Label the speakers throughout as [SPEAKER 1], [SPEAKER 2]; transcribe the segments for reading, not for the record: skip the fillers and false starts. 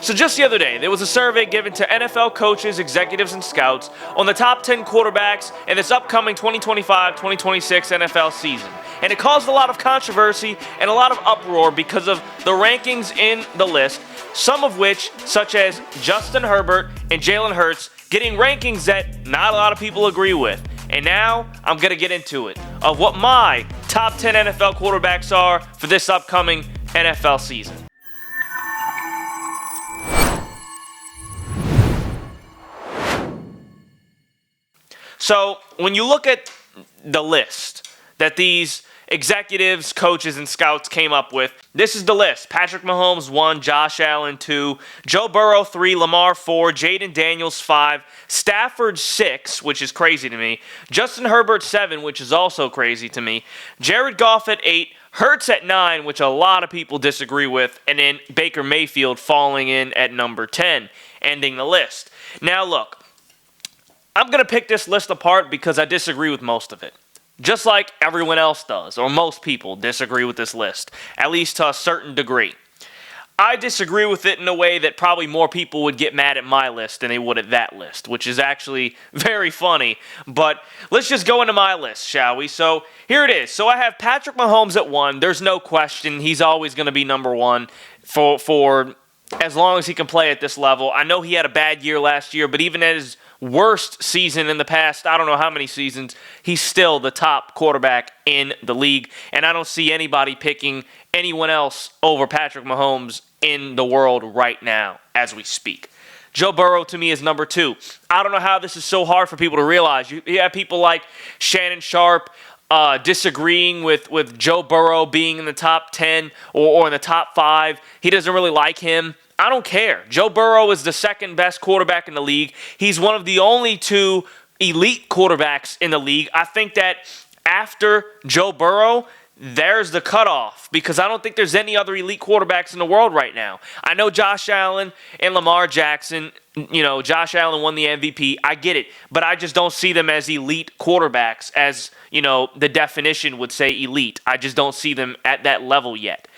[SPEAKER 1] So just the other day, there was a survey given to NFL coaches, executives, and scouts on the top 10 quarterbacks in this upcoming 2025-2026 NFL season. And it caused a lot of controversy and a lot of uproar because of the rankings in the list, some of which, such as Justin Herbert and Jaylen Herz, getting rankings that not a lot of people agree with. And now, I'm going to get into it, of what my top 10 NFL quarterbacks are for this upcoming NFL season. So, when you look at the list that these executives, coaches, and scouts came up with, this is the list. Patrick Mahomes 1, Josh Allen 2, Joe Burrow 3, Lamar 4, Jaden Daniels 5, Stafford 6, which is crazy to me, Justin Herbert 7, which is also crazy to me, Jared Goff at 8, Hurts at 9, which a lot of people disagree with, and then Baker Mayfield falling in at number 10, ending the list. Now look, I'm going to pick this list apart because I disagree with most of it. Just like everyone else does, or most people disagree with this list, at least to a certain degree. I disagree with it in a way that probably more people would get mad at my list than they would at that list, which is actually very funny. But let's just go into my list, shall we? So here it is. So I have Patrick Mahomes at 1. There's no question. He's always going to be number 1 for as long as he can play at this level. I know he had a bad year last year, but even at his worst season in the past, I don't know how many seasons, he's still the top quarterback in the league. And I don't see anybody picking anyone else over Patrick Mahomes in the world right now as we speak. Joe Burrow to me is number 2. I don't know how this is so hard for people to realize. You have people like Shannon Sharp disagreeing with Joe Burrow being in the top 10 or in the top 5. He doesn't really like him. I don't care. Joe Burrow is the second best quarterback in the league. He's one of the only 2 elite quarterbacks in the league. I think that after Joe Burrow, there's the cutoff because I don't think there's any other elite quarterbacks in the world right now. I know Josh Allen and Lamar Jackson, Josh Allen won the MVP. I get it, but I just don't see them as elite quarterbacks as, the definition would say elite. I just don't see them at that level yet.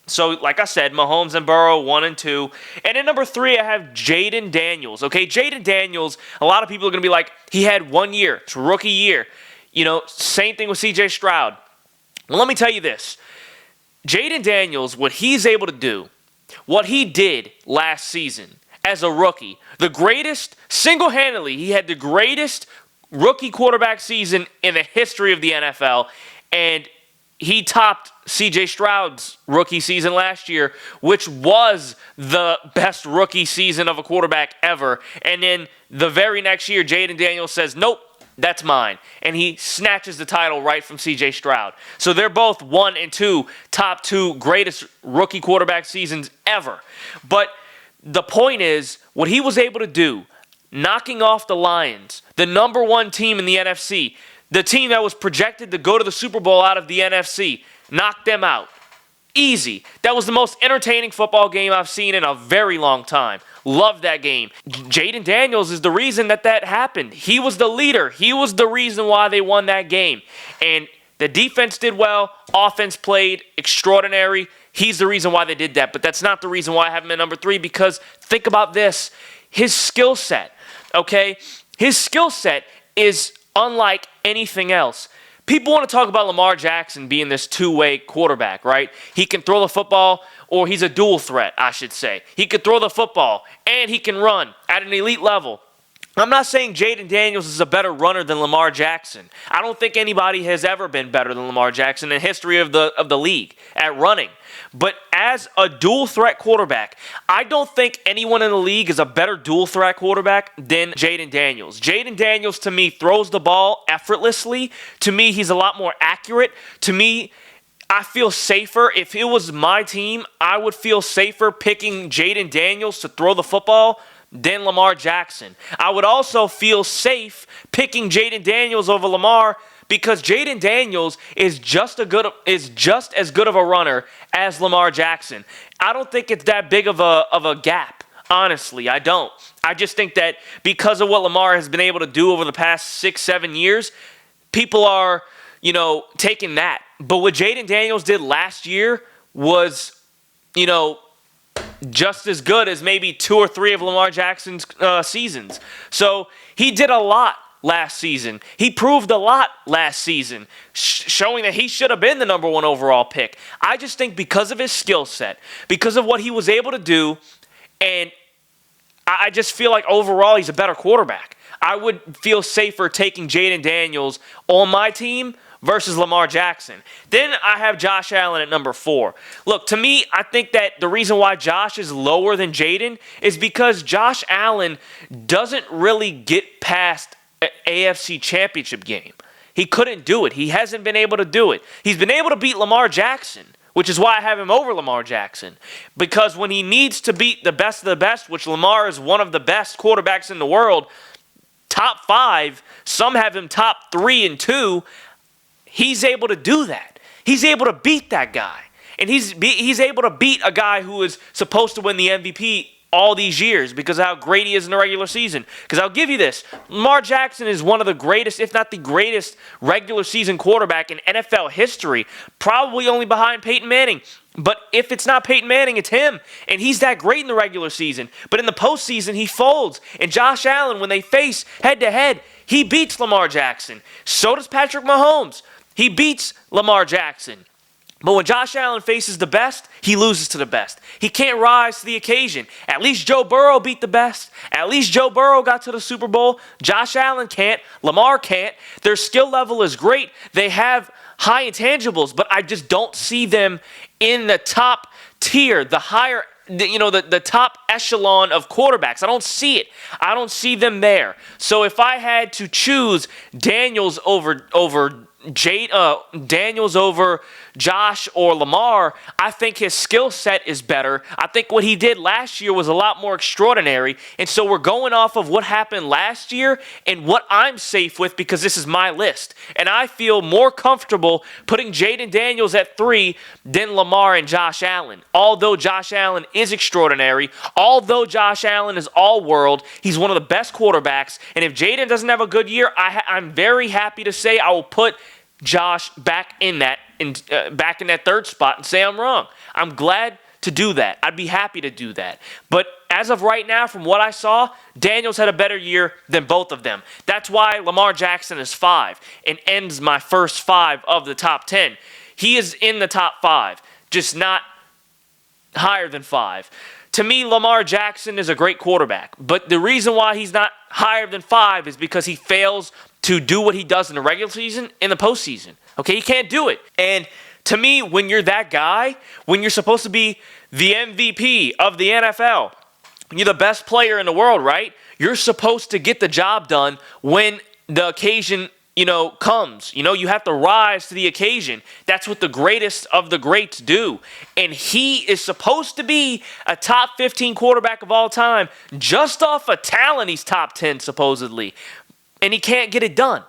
[SPEAKER 1] So, like I said, Mahomes and Burrow, 1 and 2. And at number 3, I have Jaden Daniels. Okay, Jaden Daniels, a lot of people are going to be like, he had 1 year. It's rookie year. Same thing with C.J. Stroud. Well, let me tell you this. Jaden Daniels, what he's able to do, what he did last season as a rookie, the greatest, single-handedly, he had the greatest rookie quarterback season in the history of the NFL, and he topped C.J. Stroud's rookie season last year, which was the best rookie season of a quarterback ever. And then the very next year, Jaden Daniels says, nope, that's mine. And he snatches the title right from C.J. Stroud. So they're both 1 and 2, top 2 greatest rookie quarterback seasons ever. But the point is, what he was able to do, knocking off the Lions, the number 1 team in the NFC, the team that was projected to go to the Super Bowl out of the NFC, knocked them out. Easy. That was the most entertaining football game I've seen in a very long time. Loved that game. Jaden Daniels is the reason that happened. He was the leader. He was the reason why they won that game. And the defense did well. Offense played extraordinary. He's the reason why they did that. But that's not the reason why I have him at number 3, because think about this. His skill set, okay? His skill set is unlike anything else. People want to talk about Lamar Jackson being this two-way quarterback, right? He can throw the football, or he's a dual threat, I should say. He can throw the football, and he can run at an elite level. I'm not saying Jaden Daniels is a better runner than Lamar Jackson. I don't think anybody has ever been better than Lamar Jackson in the history of the league at running. But as a dual threat quarterback, I don't think anyone in the league is a better dual threat quarterback than Jaden Daniels. Jaden Daniels, to me, throws the ball effortlessly. To me, he's a lot more accurate. To me, I feel safer. If it was my team, I would feel safer picking Jaden Daniels to throw the football than Lamar Jackson. I would also feel safe picking Jaden Daniels over Lamar because Jaden Daniels is just as good of a runner as Lamar Jackson. I don't think it's that big of a gap. Honestly, I don't. I just think that because of what Lamar has been able to do over the past 6-7 years, people are, taking that. But what Jaden Daniels did last year was, just as good as maybe 2 or 3 of Lamar Jackson's seasons. So he did a lot last season. He proved a lot last season, showing that he should have been the number 1 overall pick. I just think because of his skill set, because of what he was able to do, and I just feel like overall he's a better quarterback. I would feel safer taking Jaden Daniels on my team versus Lamar Jackson. Then I have Josh Allen at number 4. Look, to me, I think that the reason why Josh is lower than Jaden is because Josh Allen doesn't really get past an AFC Championship game. He couldn't do it. He hasn't been able to do it. He's been able to beat Lamar Jackson, which is why I have him over Lamar Jackson. Because when he needs to beat the best of the best, which Lamar is one of the best quarterbacks in the world, top 5, some have him top 3 and 2, he's able to do that. He's able to beat that guy. And he's able to beat a guy who is supposed to win the MVP all these years because of how great he is in the regular season. Because I'll give you this, Lamar Jackson is one of the greatest, if not the greatest, regular season quarterback in NFL history, probably only behind Peyton Manning. But if it's not Peyton Manning, it's him. And he's that great in the regular season. But in the postseason, he folds. And Josh Allen, when they face head-to-head, he beats Lamar Jackson. So does Patrick Mahomes. He beats Lamar Jackson. But when Josh Allen faces the best, he loses to the best. He can't rise to the occasion. At least Joe Burrow beat the best. At least Joe Burrow got to the Super Bowl. Josh Allen can't. Lamar can't. Their skill level is great. They have high intangibles, but I just don't see them in the top tier, the higher, the top echelon of quarterbacks. I don't see it. I don't see them there. So if I had to choose Daniels over Daniels over Josh or Lamar, I think his skill set is better. I think what he did last year was a lot more extraordinary. And so we're going off of what happened last year and what I'm safe with because this is my list. And I feel more comfortable putting Jaden Daniels at 3 than Lamar and Josh Allen. Although Josh Allen is extraordinary, although Josh Allen is all-world, he's one of the best quarterbacks. And if Jaden doesn't have a good year, I'm very happy to say I will put Josh back in that 3rd spot and say I'm wrong. I'm glad to do that. I'd be happy to do that. But as of right now, from what I saw, Daniels had a better year than both of them. That's why Lamar Jackson is 5 and ends my first 5 of the top 10. He is in the top 5, just not higher than 5. To me, Lamar Jackson is a great quarterback. But the reason why he's not higher than 5 is because he fails to do what he does in the regular season in the postseason. Okay, he can't do it. And to me, when you're that guy, when you're supposed to be the MVP of the NFL, you're the best player in the world, right? You're supposed to get the job done when the occasion, comes. You have to rise to the occasion. That's what the greatest of the greats do. And he is supposed to be a top 15 quarterback of all time. Just off of talent, he's top 10 supposedly. And he can't get it done.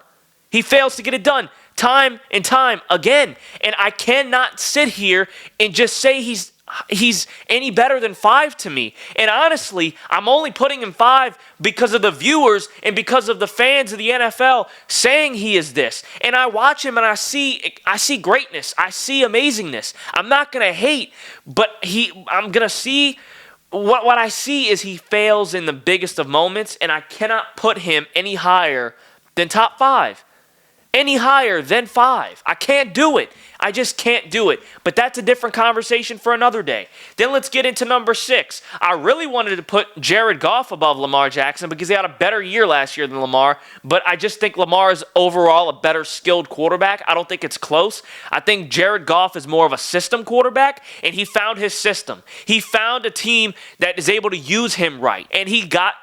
[SPEAKER 1] He fails to get it done time and time again. And I cannot sit here and just say he's any better than 5 to me. And honestly, I'm only putting him 5 because of the viewers and because of the fans of the NFL saying he is this. And I watch him and I see greatness. I see amazingness. I'm not going to hate, but I'm going to see what I see is he fails in the biggest of moments, and I cannot put him any higher than top 5. Any higher than 5. I can't do it. I just can't do it. But that's a different conversation for another day. Then let's get into number 6. I really wanted to put Jared Goff above Lamar Jackson because he had a better year last year than Lamar, but I just think Lamar is overall a better skilled quarterback. I don't think it's close. I think Jared Goff is more of a system quarterback, and he found his system. He found a team that is able to use him right, and he got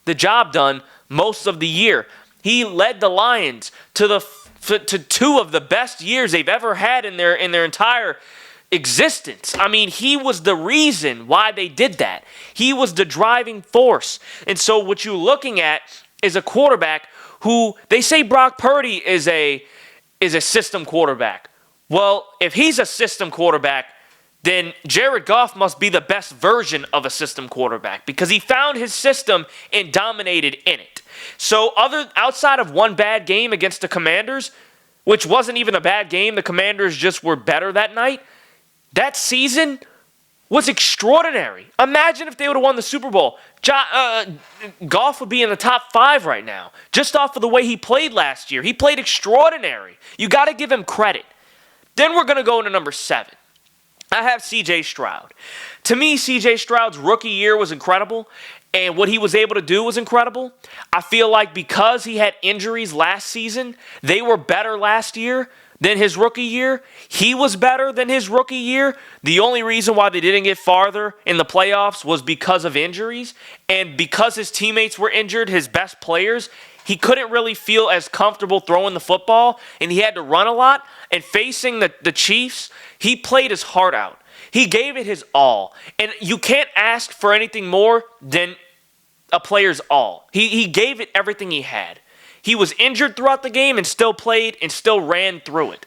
[SPEAKER 1] the job done most of the year. He led the Lions to 2 of the best years they've ever had in their entire existence. I mean, he was the reason why they did that. He was the driving force. And so what you're looking at is a quarterback who they say Brock Purdy is a system quarterback. Well, if he's a system quarterback, then Jared Goff must be the best version of a system quarterback because he found his system and dominated in it. So outside of one bad game against the Commanders, which wasn't even a bad game, the Commanders just were better that night, that season was extraordinary. Imagine if they would have won the Super Bowl. Goff would be in the top 5 right now, just off of the way he played last year. He played extraordinary. You got to give him credit. Then we're going to go into number 7. I have C.J. Stroud. To me, C.J. Stroud's rookie year was incredible, and what he was able to do was incredible. I feel like because he had injuries last season, they were better last year than his rookie year. He was better than his rookie year. The only reason why they didn't get farther in the playoffs was because of injuries, and because his teammates were injured, his best players, he couldn't really feel as comfortable throwing the football, and he had to run a lot. And facing the Chiefs, he played his heart out. He gave it his all. And you can't ask for anything more than a player's all. He gave it everything he had. He was injured throughout the game and still played and still ran through it.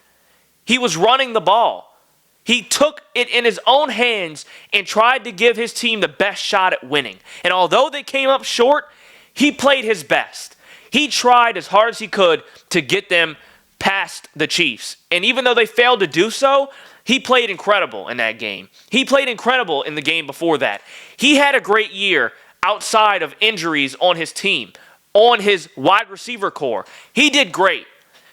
[SPEAKER 1] He was running the ball. He took it in his own hands and tried to give his team the best shot at winning. And although they came up short, he played his best. He tried as hard as he could to get them past the Chiefs. And even though they failed to do so, he played incredible in that game. He played incredible in the game before that. He had a great year outside of injuries on his team, on his wide receiver core. He did great.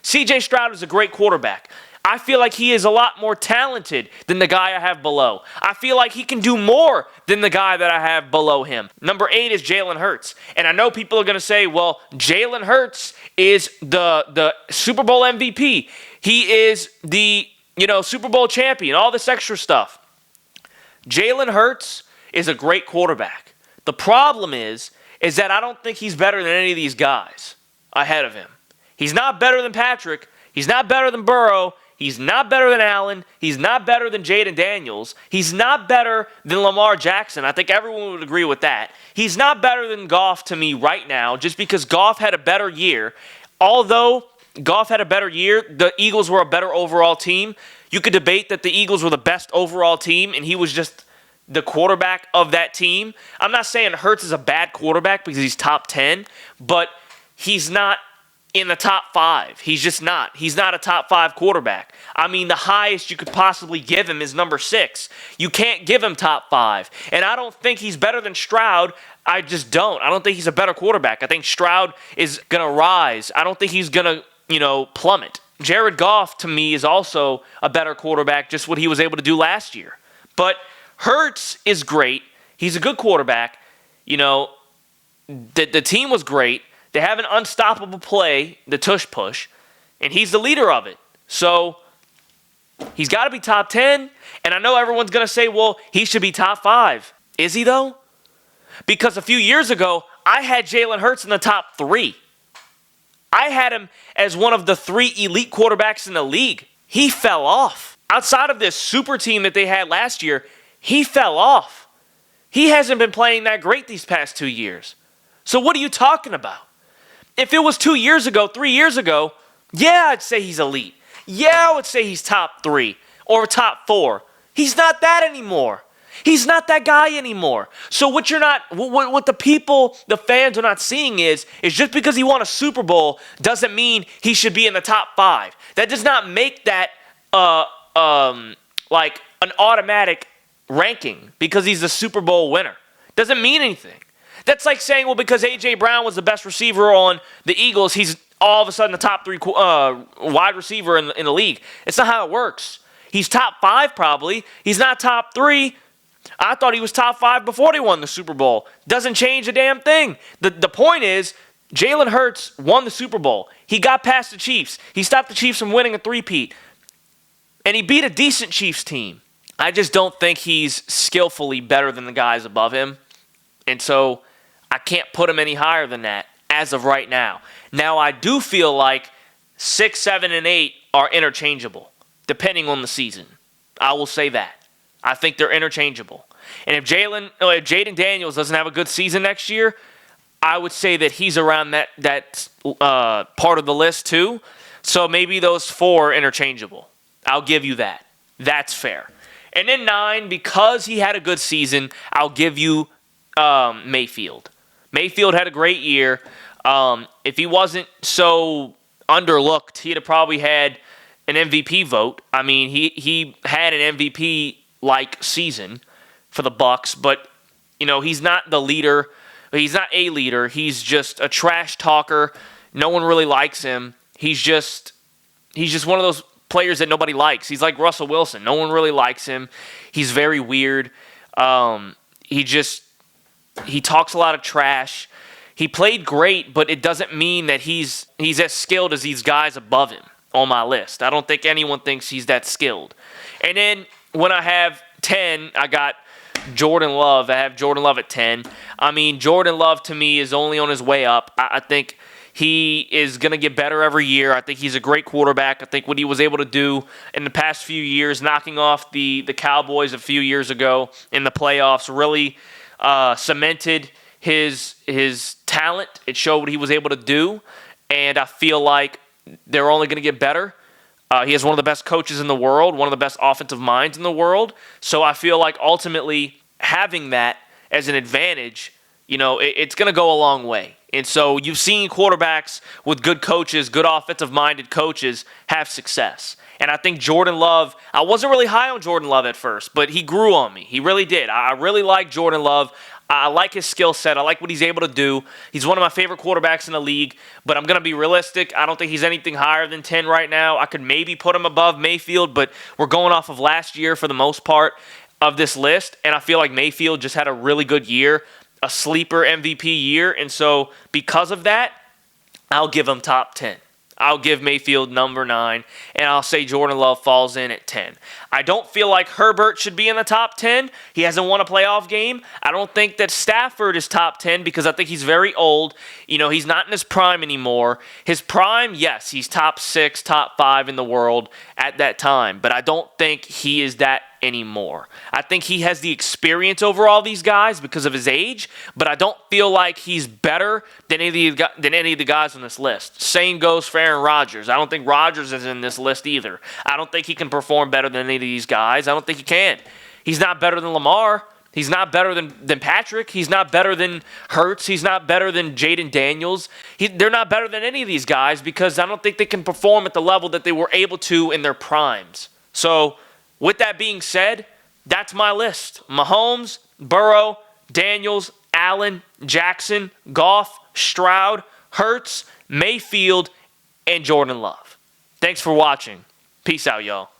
[SPEAKER 1] C.J. Stroud is a great quarterback. I feel like he is a lot more talented than the guy I have below. I feel like he can do more than the guy that I have below him. Number 8 is Jaylen Herz. And I know people are going to say, well, Jaylen Herz is the Super Bowl MVP. He is the, Super Bowl champion, all this extra stuff. Jaylen Herz is a great quarterback. The problem is that I don't think he's better than any of these guys ahead of him. He's not better than Patrick. He's not better than Burrow. He's not better than Allen. He's not better than Jaden Daniels. He's not better than Lamar Jackson. I think everyone would agree with that. He's not better than Goff to me right now, just because Goff had a better year. Although Goff had a better year, the Eagles were a better overall team. You could debate that the Eagles were the best overall team, and he was just the quarterback of that team. I'm not saying Hurts is a bad quarterback because he's top 10, but he's not in the top 5. He's just not. He's not a top 5 quarterback. I mean, the highest you could possibly give him is number 6. You can't give him top 5. And I don't think he's better than Stroud. I just don't. I don't think he's a better quarterback. I think Stroud is going to rise. I don't think he's going to, plummet. Jared Goff, to me, is also a better quarterback, just what he was able to do last year. But Hurts is great. He's a good quarterback. The team was great. They have an unstoppable play, the tush push, and he's the leader of it. So he's got to be top 10. And I know everyone's going to say, well, he should be top 5. Is he, though? Because a few years ago, I had Jaylen Herz in the top 3. I had him as one of the 3 elite quarterbacks in the league. He fell off. Outside of this super team that they had last year, he fell off. He hasn't been playing that great these past 2 years. So what are you talking about? If it was 2 years ago, 3 years ago, yeah, I'd say he's elite. Yeah, I would say he's top 3 or top 4. He's not that anymore. He's not that guy anymore. So what the people, the fans are not seeing is just because he won a Super Bowl doesn't mean he should be in the top 5. That does not make that like an automatic ranking because he's a Super Bowl winner. Doesn't mean anything. That's like saying, well, because A.J. Brown was the best receiver on the Eagles, he's all of a sudden the top 3 wide receiver in the league. It's not how it works. He's top 5 probably. He's not top 3. I thought he was top 5 before they won the Super Bowl. Doesn't change a damn thing. The point is, Jaylen Herz won the Super Bowl. He got past the Chiefs. He stopped the Chiefs from winning a three-peat. And he beat a decent Chiefs team. I just don't think he's skillfully better than the guys above him. And so I can't put him any higher than that as of right now. Now, I do feel like 6, 7, and 8 are interchangeable, depending on the season. I will say that. I think they're interchangeable. And if Jaden Daniels doesn't have a good season next year, I would say that he's around that part of the list too. So maybe those 4 are interchangeable. I'll give you that. That's fair. And then 9, because he had a good season, I'll give you Mayfield. Mayfield had a great year. If he wasn't so underlooked, he'd have probably had an MVP vote. I mean, he had an MVP-like season. for the Bucks, but he's not the leader. He's not a leader. He's just a trash talker. No one really likes him. He's just one of those players that nobody likes. He's like Russell Wilson. No one really likes him. He's very weird. He talks a lot of trash. He played great, but it doesn't mean that he's as skilled as these guys above him on my list. I don't think anyone thinks he's that skilled. And then when I have 10, I got Jordan Love. I have Jordan Love at 10. I mean, Jordan Love to me is only on his way up. I think he is going to get better every year. I think he's a great quarterback. I think what he was able to do in the past few years, knocking off the Cowboys a few years ago in the playoffs, really cemented his talent. It showed what he was able to do, and I feel like they're only going to get better. He has one of the best coaches in the world, one of the best offensive minds in the world. So I feel like ultimately having that as an advantage, it's going to go a long way. And so you've seen quarterbacks with good coaches, good offensive-minded coaches have success. And I think Jordan Love, I wasn't really high on Jordan Love at first, but he grew on me. He really did. I really like Jordan Love. I like his skill set. I like what he's able to do. He's one of my favorite quarterbacks in the league, but I'm going to be realistic. I don't think he's anything higher than 10 right now. I could maybe put him above Mayfield, but we're going off of last year for the most part of this list, and I feel like Mayfield just had a really good year, a sleeper MVP year, and so because of that, I'll give him top 10. I'll give Mayfield number 9, and I'll say Jordan Love falls in at 10. I don't feel like Herbert should be in the top 10. He hasn't won a playoff game. I don't think that Stafford is top 10 because I think he's very old. He's not in his prime anymore. His prime, yes, he's top 6, top 5 in the world at that time, but I don't think he is that anymore. I think he has the experience over all these guys because of his age, but I don't feel like he's better than any of the guys on this list. Same goes for Aaron Rodgers. I don't think Rodgers is in this list either. I don't think he can perform better than any of these guys. I don't think he can. He's not better than Lamar. He's not better than Patrick. He's not better than Hertz. He's not better than Jaden Daniels. They're not better than any of these guys because I don't think they can perform at the level that they were able to in their primes. So, with that being said, that's my list. Mahomes, Burrow, Daniels, Allen, Jackson, Goff, Stroud, Hertz, Mayfield, and Jordan Love. Thanks for watching. Peace out, y'all.